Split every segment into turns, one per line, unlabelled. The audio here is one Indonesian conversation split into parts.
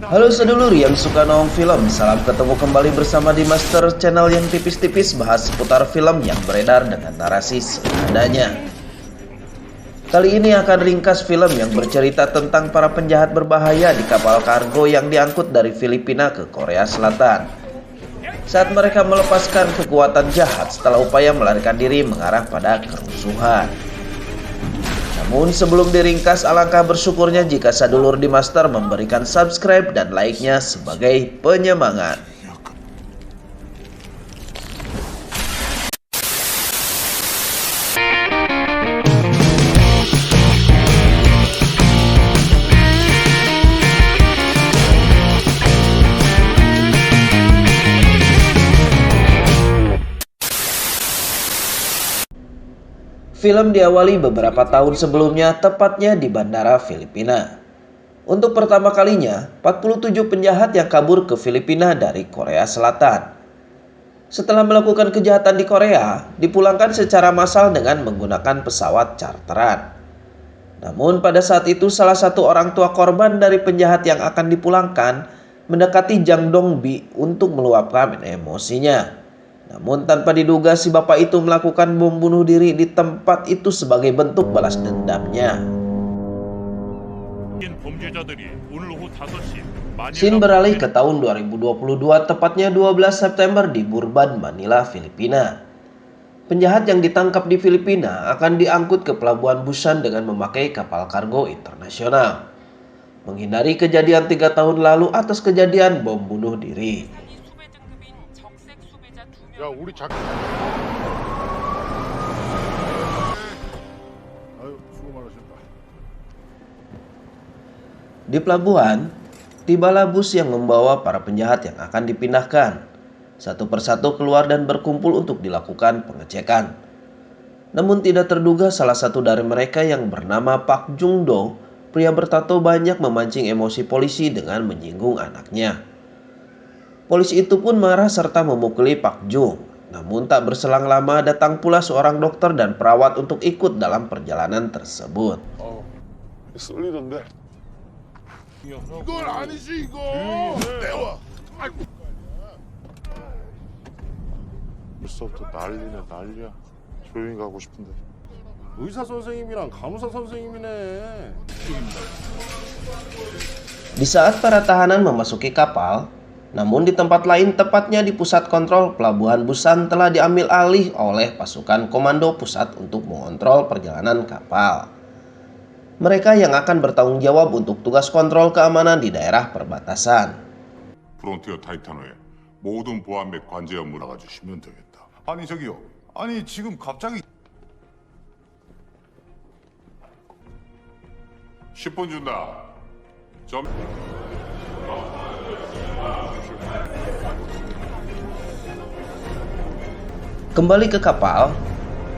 Halo sedulur yang suka nonton film, salam ketemu kembali bersama di Master Channel yang tipis-tipis bahas seputar film yang beredar dengan narasi seadanya. Kali ini akan ringkas film yang bercerita tentang para penjahat berbahaya di kapal kargo yang diangkut dari Filipina ke Korea Selatan. Saat mereka melepaskan kekuatan jahat setelah upaya melarikan diri mengarah pada kerusuhan. Namun sebelum diringkas, alangkah bersyukurnya jika sadulur di Master memberikan subscribe dan like-nya sebagai penyemangat. Film diawali beberapa tahun sebelumnya, tepatnya di bandara Filipina. Untuk pertama kalinya, 47 penjahat yang kabur ke Filipina dari Korea Selatan. Setelah melakukan kejahatan di Korea, dipulangkan secara massal dengan menggunakan pesawat charteran. Namun pada saat itu salah satu orang tua korban dari penjahat yang akan dipulangkan mendekati Jang Dong-bi untuk meluapkan emosinya. Namun tanpa diduga si bapak itu melakukan bom bunuh diri di tempat itu sebagai bentuk balas dendamnya. Scene beralih ke tahun 2022, tepatnya 12 September di Burban, Manila, Filipina. Penjahat yang ditangkap di Filipina akan diangkut ke pelabuhan Busan dengan memakai kapal kargo internasional, menghindari kejadian 3 tahun lalu atas kejadian bom bunuh diri. Di pelabuhan, tibalah bus yang membawa para penjahat yang akan dipindahkan. Satu persatu keluar dan berkumpul untuk dilakukan pengecekan. Namun tidak terduga salah satu dari mereka yang bernama Pak Jung Do, pria bertato, banyak memancing emosi polisi dengan menyinggung anaknya. Polisi itu pun marah serta memukuli Pak Jung. Namun tak berselang lama datang pula seorang dokter dan perawat untuk ikut dalam perjalanan tersebut.
벌써부터 난리야. 조용히 가고 싶은데. 의사 선생님이랑 간호사 선생님이네.
Di saat para tahanan memasuki kapal, namun di tempat lain, tepatnya di pusat kontrol pelabuhan Busan, telah diambil alih oleh pasukan komando pusat untuk mengontrol perjalanan kapal. Mereka yang akan bertanggung jawab untuk tugas kontrol keamanan di daerah perbatasan.
프론티어 타이타노에 모든 보안 및 관제 업무를 나가주시면 되겠다. 아니 저기요. 아니 지금 갑자기 10분 준다. 점.
Kembali ke kapal,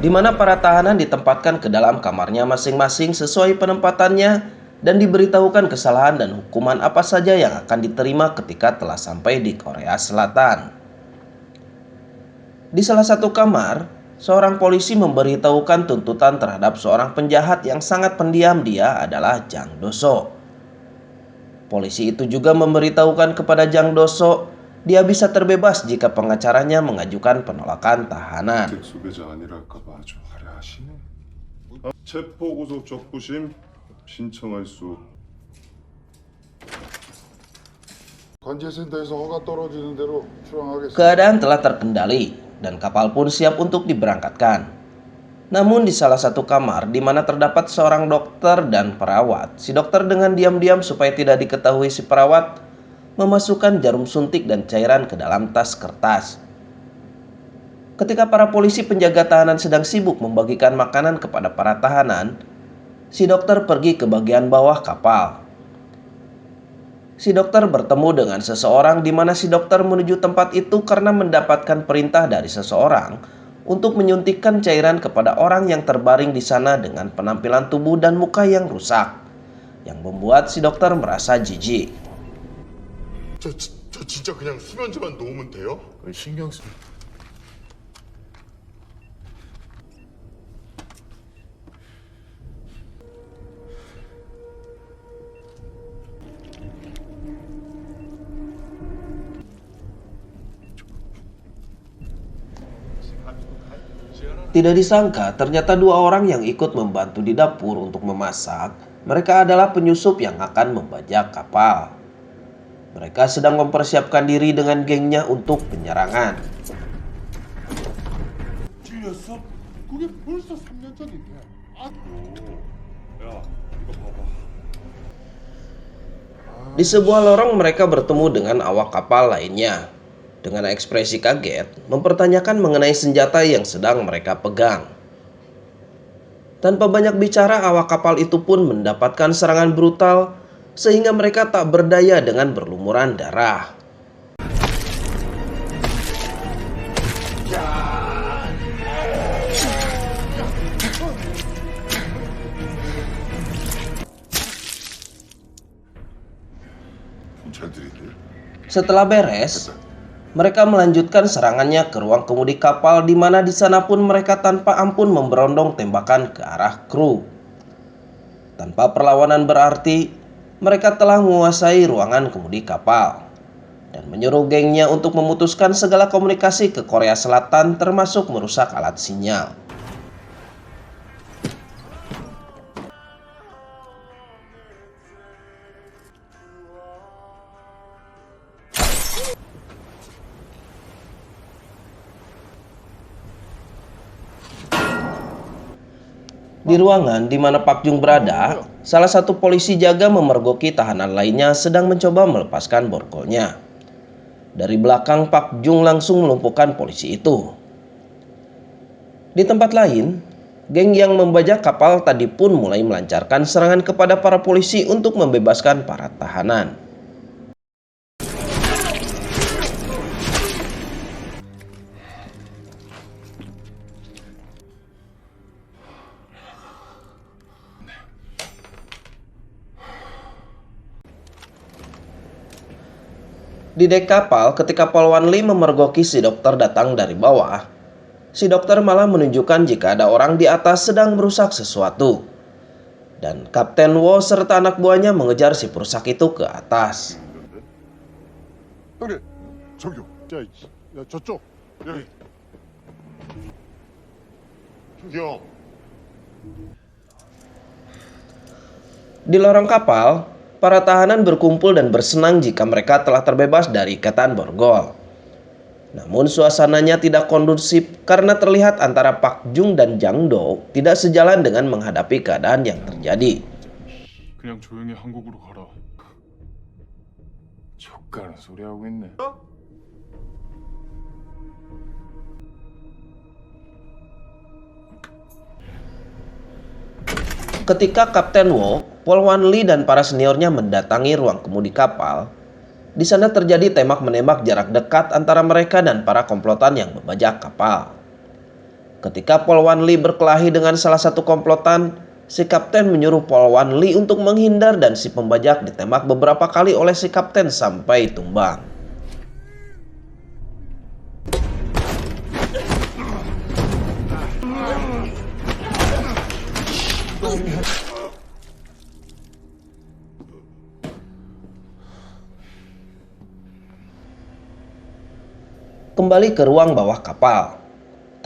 di mana para tahanan ditempatkan ke dalam kamarnya masing-masing sesuai penempatannya dan diberitahukan kesalahan dan hukuman apa saja yang akan diterima ketika telah sampai di Korea Selatan. Di salah satu kamar, seorang polisi memberitahukan tuntutan terhadap seorang penjahat yang sangat pendiam. Dia adalah Jang Do-so. Polisi itu juga memberitahukan kepada Jang Do-so dia bisa terbebas jika pengacaranya mengajukan penolakan tahanan.
특수배자 아니랄까봐 아주 화려하시네. 체포구속 적부심 신청할 수. 관제센터에서 허가 떨어지는 대로 출항하겠습니다.
Keadaan telah terkendali dan kapal pun siap untuk diberangkatkan. Namun di salah satu kamar di mana terdapat seorang dokter dan perawat, si dokter dengan diam-diam supaya tidak diketahui si perawat memasukkan jarum suntik dan cairan ke dalam tas kertas. Ketika para polisi penjaga tahanan sedang sibuk membagikan makanan kepada para tahanan, si dokter pergi ke bagian bawah kapal. Si dokter bertemu dengan seseorang di mana si dokter menuju tempat itu karena mendapatkan perintah dari seseorang untuk menyuntikkan cairan kepada orang yang terbaring di sana dengan penampilan tubuh dan muka yang rusak, yang membuat si dokter merasa jijik.
저 진짜 그냥 수면제만 놓으면 돼요? 신경 쓰.
Tidak disangka ternyata dua orang yang ikut membantu di dapur untuk memasak, mereka adalah penyusup yang akan membajak kapal. Mereka sedang mempersiapkan diri dengan gengnya untuk penyerangan.
틀렸어? 그게 벌써 3년 전인데. 야, 이거 봐봐.
Di sebuah lorong mereka bertemu dengan awak kapal lainnya. Dengan ekspresi kaget, mempertanyakan mengenai senjata yang sedang mereka pegang. Tanpa banyak bicara, awak kapal itu pun mendapatkan serangan brutal sehingga mereka tak berdaya dengan berlumuran darah.
경찰들이들.
Setelah beres, mereka melanjutkan serangannya ke ruang kemudi kapal di mana di sana pun mereka tanpa ampun memberondong tembakan ke arah kru. Tanpa perlawanan berarti, mereka telah menguasai ruangan kemudi kapal dan menyuruh gengnya untuk memutuskan segala komunikasi ke Korea Selatan termasuk merusak alat sinyal. Di ruangan di mana Pak Jung berada, salah satu polisi jaga memergoki tahanan lainnya sedang mencoba melepaskan borgolnya. Dari belakang, Pak Jung langsung melumpuhkan polisi itu. Di tempat lain, geng yang membajak kapal tadi pun mulai melancarkan serangan kepada para polisi untuk membebaskan para tahanan. Di dek kapal, ketika Polwan Lee memergoki si dokter datang dari bawah, si dokter malah menunjukkan jika ada orang di atas sedang merusak sesuatu. Dan Kapten Wo serta anak buahnya mengejar si perusak itu ke atas.
형님, 저기요. 야, 저쪽. 여기. 저기요.
Di lorong kapal, para tahanan berkumpul dan bersenang jika mereka telah terbebas dari ikatan borgol. Namun suasananya tidak kondusif karena terlihat antara Pak Jung dan Jang Do tidak sejalan dengan menghadapi keadaan yang terjadi.
그냥 조용히 한국으로 가라. 족가는 소리 하고 있네.
Ketika Kapten Wo, Polwan Lee dan para seniornya mendatangi ruang kemudi kapal, di sana terjadi tembak-menembak jarak dekat antara mereka dan para komplotan yang membajak kapal. Ketika Polwan Lee berkelahi dengan salah satu komplotan, si kapten menyuruh Polwan Lee untuk menghindar dan si pembajak ditembak beberapa kali oleh si kapten sampai tumbang. Kembali ke ruang bawah kapal.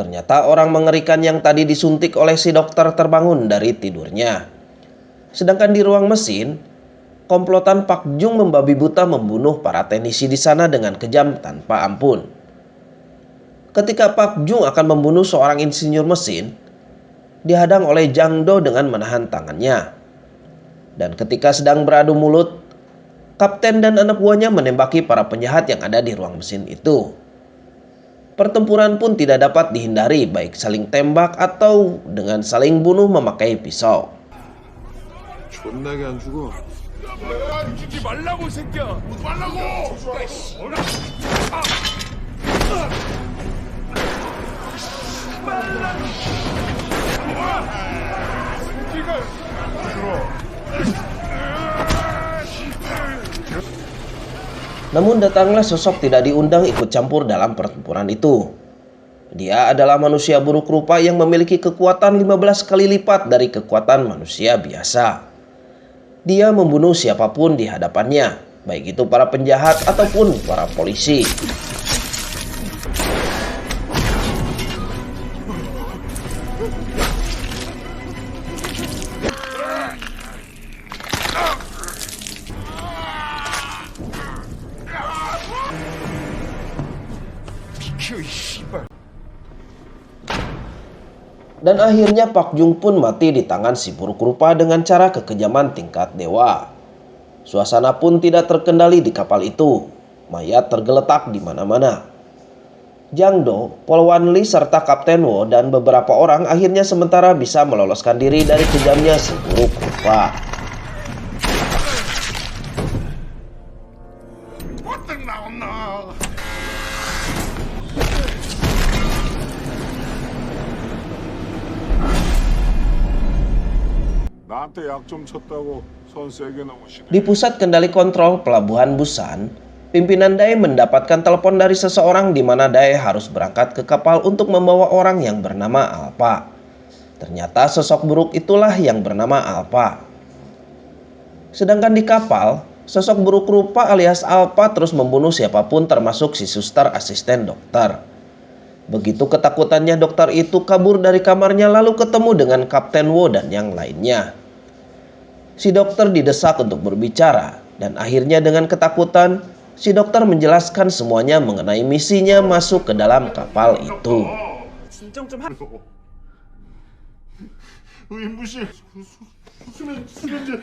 Ternyata orang mengerikan yang tadi disuntik oleh si dokter terbangun dari tidurnya. Sedangkan di ruang mesin, komplotan Pak Jung membabi buta membunuh para teknisi di sana dengan kejam tanpa ampun. Ketika Pak Jung akan membunuh seorang insinyur mesin, dihadang oleh Jang Do dengan menahan tangannya. Dan ketika sedang beradu mulut, kapten dan anak buahnya menembaki para penjahat yang ada di ruang mesin itu. Pertempuran pun tidak dapat dihindari, baik saling tembak atau dengan saling bunuh memakai pisau.
존나게 안 죽어.
죽지 말라고, 이 새끼야. 말라고.
Namun datanglah sosok tidak diundang ikut campur dalam pertempuran itu. Dia adalah manusia buruk rupa yang memiliki kekuatan 15 kali lipat dari kekuatan manusia biasa. Dia membunuh siapapun di hadapannya, baik itu para penjahat ataupun para polisi. Dan akhirnya Pak Jung pun mati di tangan si buruk rupa dengan cara kekejaman tingkat dewa. Suasana pun tidak terkendali di kapal itu. Mayat tergeletak di mana-mana. Jang Do, Polwan Lee serta Kapten Wo dan beberapa orang akhirnya sementara bisa meloloskan diri dari kejamnya si buruk rupa.
나한테 약 좀 쳤다고 손 세게 넘으시네.
Di pusat kendali kontrol pelabuhan Busan, pimpinan Dai mendapatkan telepon dari seseorang di mana Dai harus berangkat ke kapal untuk membawa orang yang bernama Alpha. Ternyata sosok buruk itulah yang bernama Alpha. Sedangkan di kapal, sosok buruk rupa alias Alpha terus membunuh siapapun termasuk si suster asisten dokter. Begitu ketakutannya dokter itu kabur dari kamarnya lalu ketemu dengan Kapten Wo dan yang lainnya. Si dokter didesak untuk berbicara dan akhirnya dengan ketakutan si dokter menjelaskan semuanya mengenai misinya masuk ke dalam kapal itu.
의무실 수면제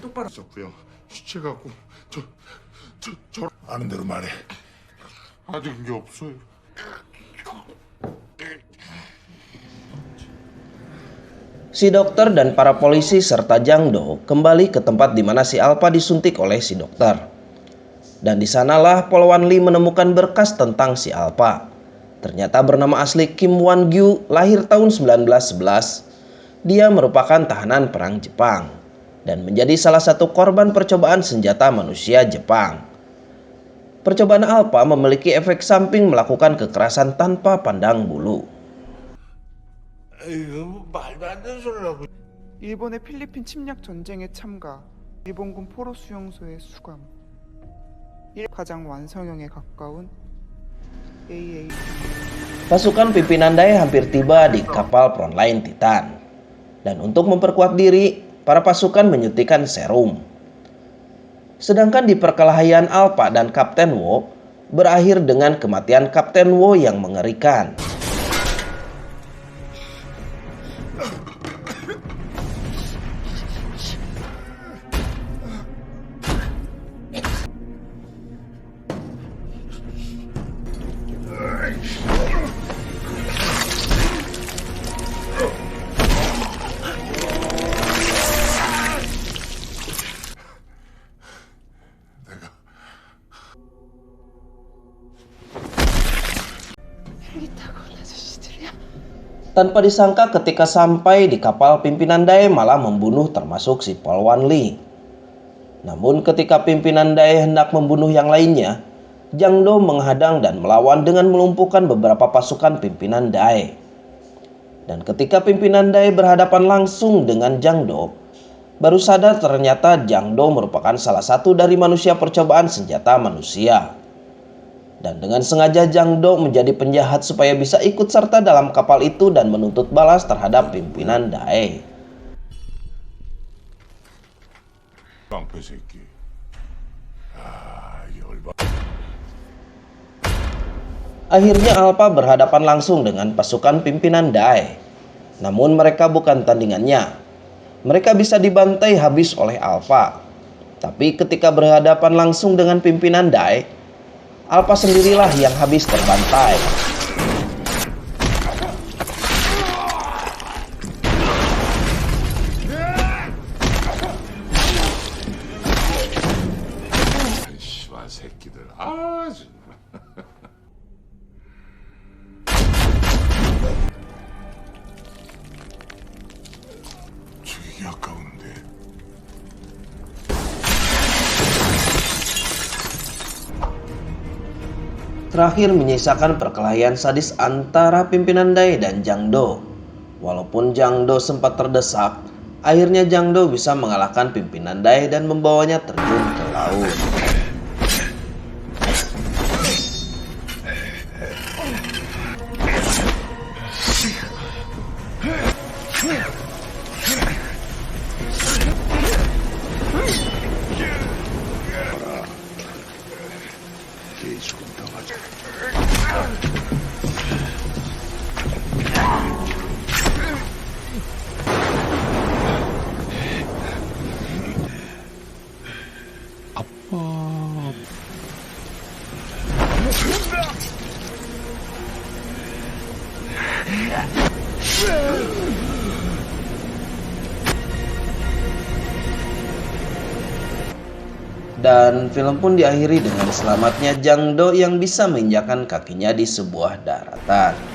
똑바로 썼고요. 시체 갖고 저 아는 대로 말해.
아직 게 없어요.
Si dokter dan para polisi serta Jang Do kembali ke tempat di mana si Alpha disuntik oleh si dokter. Dan di sanalah Polwan Lee menemukan berkas tentang si Alpha. Ternyata bernama asli Kim Wan Gyu, lahir tahun 1911. Dia merupakan tahanan perang Jepang dan menjadi salah satu korban percobaan senjata manusia Jepang. Percobaan Alpha memiliki efek samping melakukan kekerasan tanpa pandang bulu.
말도 안 되는 소리라고.
일본의 필리핀 침략 전쟁에 참가, 일본군 포로 수용소의 수감, 가장 완성형에 가까운 AA.
Pasukan pimpinan Dai hampir tiba di kapal Frontline Titan. Dan untuk memperkuat diri, para pasukan menyuntikkan serum. Sedangkan di perkelahian Alpha dan Kapten Wo berakhir dengan kematian Kapten Wo yang mengerikan. Tanpa disangka ketika sampai di kapal pimpinan Dai malah membunuh termasuk si Polwan Lee. Namun ketika pimpinan Dai hendak membunuh yang lainnya, Jang Do menghadang dan melawan dengan melumpuhkan beberapa pasukan pimpinan Dai. Dan ketika pimpinan Dai berhadapan langsung dengan Jang Do, baru sadar ternyata Jang Do merupakan salah satu dari manusia percobaan senjata manusia. Dan dengan sengaja Jang Do menjadi penjahat supaya bisa ikut serta dalam kapal itu dan menuntut balas terhadap pimpinan Dai.
깡패 새끼. 열받.
Akhirnya Alpha berhadapan langsung dengan pasukan pimpinan Dai. Namun mereka bukan tandingannya. Mereka bisa dibantai habis oleh Alpha. Tapi ketika berhadapan langsung dengan pimpinan Dai, Alpha sendirilah yang habis terbantai.
씨발 새끼들. 죽이기 아까운데.
Terakhir menyisakan perkelahian sadis antara pimpinan Dai dan Jang Do. Walaupun Jang Do sempat terdesak, akhirnya Jang Do bisa mengalahkan pimpinan Dai dan membawanya terjun ke laut. Dan film pun diakhiri dengan selamatnya Jang Do yang bisa menginjakan kakinya di sebuah daratan.